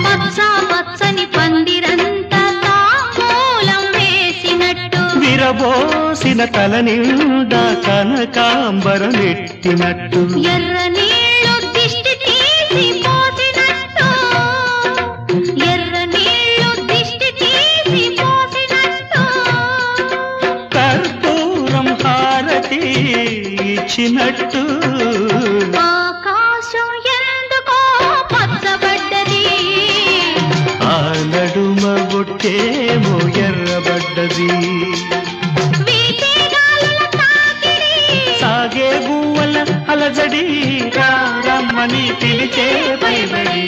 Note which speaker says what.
Speaker 1: పచ్చ పచ్చని పందిరంతా తాంబూలం వేసినట్టు
Speaker 2: విరబోసిన తల నిండా కనకాంబరం ఎట్టినట్టు
Speaker 1: ఎర్ర నీళ్ళు దిష్టి తీసి పోసినట్టు ఎర్ర నీళ్ళు దిష్టి తీసి పోసినట్టు
Speaker 2: కర్పూరం హారతి ఇచ్చినట్టు
Speaker 1: ఆకాశం ఎందుకో పచ్చబడ్డది
Speaker 2: ఆ నడుమ బొట్టేమో ఎర్రబడ్డది
Speaker 1: వీచే గాలుల తాకిడి
Speaker 2: సాగే గువ్వల అలజడి రమ్మని పిలిచే పైబడి